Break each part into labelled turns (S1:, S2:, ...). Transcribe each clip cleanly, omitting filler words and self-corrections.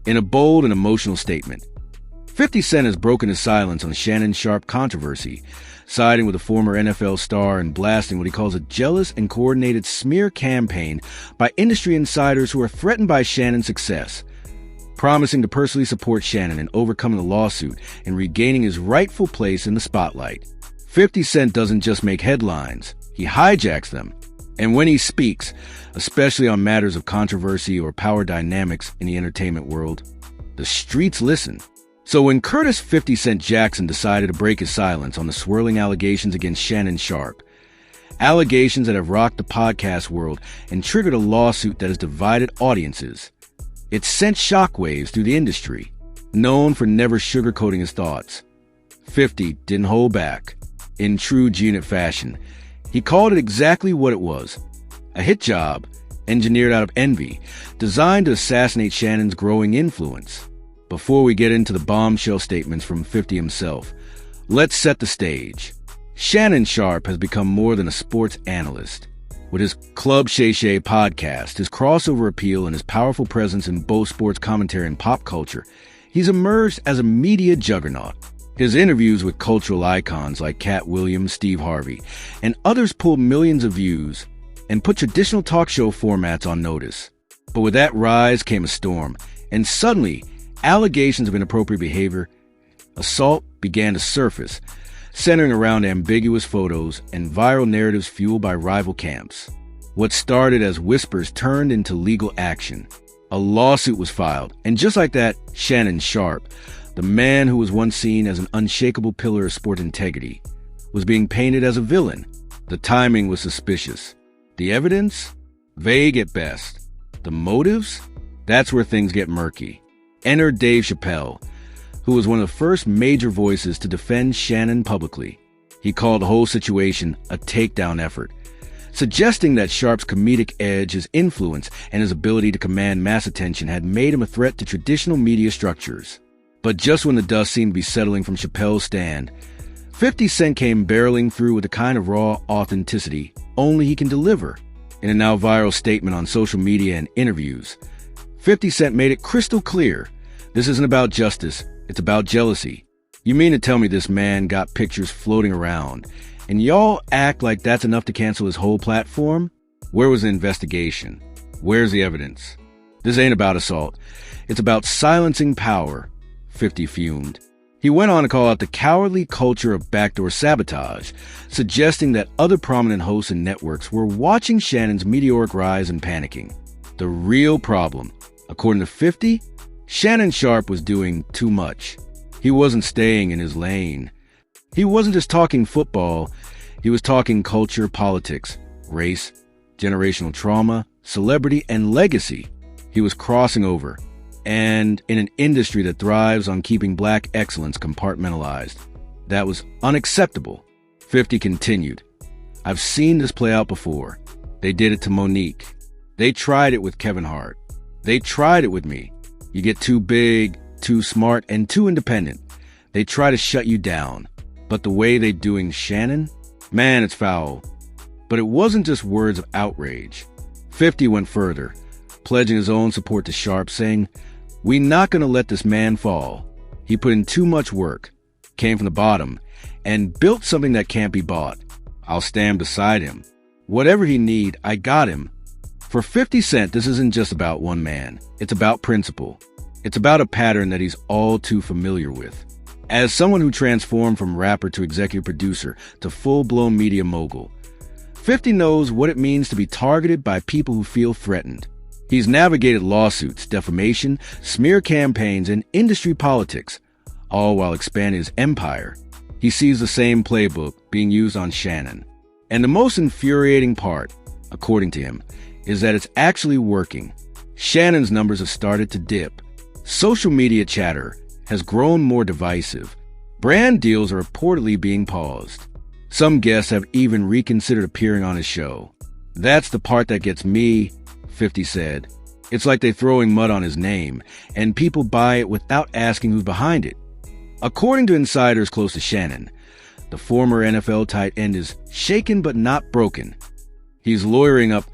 S1: In a bold and emotional statement, 50 Cent has broken his silence on Shannon Sharpe controversy, siding with a former NFL star and blasting what he calls a jealous and coordinated smear campaign by industry insiders who are threatened by Shannon's success, promising to personally support Shannon in overcoming the lawsuit and regaining his rightful place in the spotlight. 50 Cent doesn't just make headlines, he hijacks them. And when he speaks, especially on matters of controversy or power dynamics in the entertainment world, the streets listen. So when Curtis 50 Cent Jackson decided to break his silence on the swirling allegations against Shannon Sharpe, allegations that have rocked the podcast world and triggered a lawsuit that has divided audiences, it sent shockwaves through the industry. Known for never sugarcoating his thoughts, 50 didn't hold back. In true G-Unit fashion, he called it exactly what it was, a hit job engineered out of envy, designed to assassinate Shannon's growing influence. Before we get into the bombshell statements from 50 himself, let's set the stage. Shannon Sharpe has become more than a sports analyst. With his Club Shay Shay podcast, his crossover appeal, and his powerful presence in both sports commentary and pop culture, he's emerged as a media juggernaut. His interviews with cultural icons like Cat Williams, Steve Harvey, and others pulled millions of views and put traditional talk show formats on notice. But with that rise came a storm, and suddenly, allegations of inappropriate behavior, assault began to surface, centering around ambiguous photos and viral narratives fueled by rival camps. What started as whispers turned into legal action. A lawsuit was filed, and just like that, Shannon Sharpe, the man who was once seen as an unshakable pillar of sport integrity, was being painted as a villain. The timing was suspicious. The evidence? Vague at best. The motives? That's where things get murky. Enter Dave Chappelle, who was one of the first major voices to defend Shannon publicly. He called the whole situation a takedown effort, suggesting that Sharpe's comedic edge, his influence, and his ability to command mass attention had made him a threat to traditional media structures. But just when the dust seemed to be settling from Chappelle's stand, 50 Cent came barreling through with the kind of raw authenticity only he can deliver. In a now viral statement on social media and interviews, 50 Cent made it crystal clear, this isn't about justice, it's about jealousy. You mean to tell me this man got pictures floating around, and y'all act like that's enough to cancel his whole platform? Where was the investigation? Where's the evidence? This ain't about assault, it's about silencing power. 50 fumed. He went on to call out the cowardly culture of backdoor sabotage, suggesting that other prominent hosts and networks were watching Shannon's meteoric rise and panicking. The real problem, according to 50, Shannon Sharpe was doing too much. He wasn't staying in his lane. He wasn't just talking football, he was talking culture, politics, race, generational trauma, celebrity, and legacy. He was crossing over. And in an industry that thrives on keeping black excellence compartmentalized. That was unacceptable. 50 continued. I've seen this play out before. They did it to Monique. They tried it with Kevin Hart. They tried it with me. You get too big, too smart, and too independent. They try to shut you down. But the way they're doing Shannon? Man, it's foul. But it wasn't just words of outrage. 50 went further, pledging his own support to Sharpe, saying, "We're not going to let this man fall. He put in too much work, came from the bottom, and built something that can't be bought. I'll stand beside him. Whatever he need, I got him." For 50 Cent, this isn't just about one man. It's about principle. It's about a pattern that he's all too familiar with. As someone who transformed from rapper to executive producer to full-blown media mogul, 50 knows what it means to be targeted by people who feel threatened. He's navigated lawsuits, defamation, smear campaigns, and industry politics, all while expanding his empire. He sees the same playbook being used on Shannon. And the most infuriating part, according to him, is that it's actually working. Shannon's numbers have started to dip. Social media chatter has grown more divisive. Brand deals are reportedly being paused. Some guests have even reconsidered appearing on his show. That's the part that gets me, 50 said. It's like they're throwing mud on his name, and people buy it without asking who's behind it. According to insiders close to Shannon, the former NFL tight end is shaken but not broken. He's lawyering up,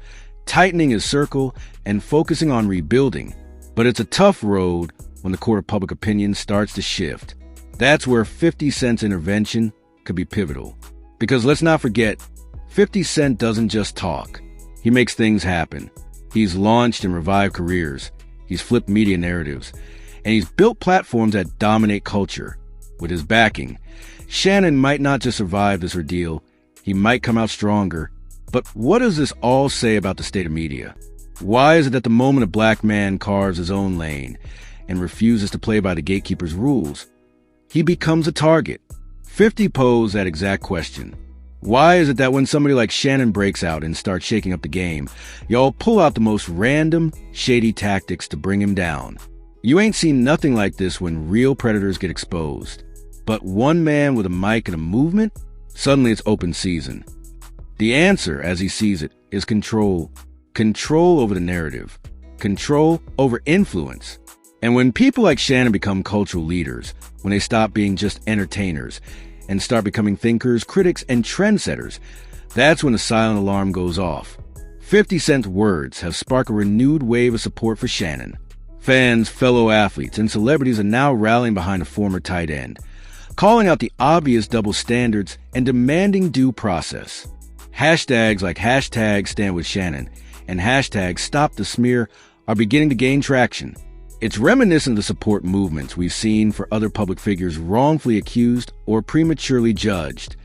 S1: tightening his circle, and focusing on rebuilding. But it's a tough road when the court of public opinion starts to shift. That's where 50 Cent's intervention could be pivotal. Because let's not forget, 50 Cent doesn't just talk. He makes things happen. He's launched and revived careers. He's flipped media narratives. And he's built platforms that dominate culture. With his backing, Shannon might not just survive this ordeal, he might come out stronger. But what does this all say about the state of media? Why is it that the moment a black man carves his own lane and refuses to play by the gatekeeper's rules, he becomes a target? 50 posed that exact question. Why is it that when somebody like Shannon breaks out and starts shaking up the game, y'all pull out the most random, shady tactics to bring him down? You ain't seen nothing like this when real predators get exposed. But one man with a mic and a movement, suddenly it's open season. The answer, as he sees it, is control. Control over the narrative. Control over influence. And when people like Shannon become cultural leaders, when they stop being just entertainers and start becoming thinkers, critics, and trendsetters, that's when the silent alarm goes off. 50 Cent's words have sparked a renewed wave of support for Shannon. Fans, fellow athletes, and celebrities are now rallying behind a former tight end, calling out the obvious double standards and demanding due process. Hashtags like hashtag Stand With Shannon and hashtag Stop the Smear are beginning to gain traction. It's reminiscent of the support movements we've seen for other public figures wrongfully accused or prematurely judged.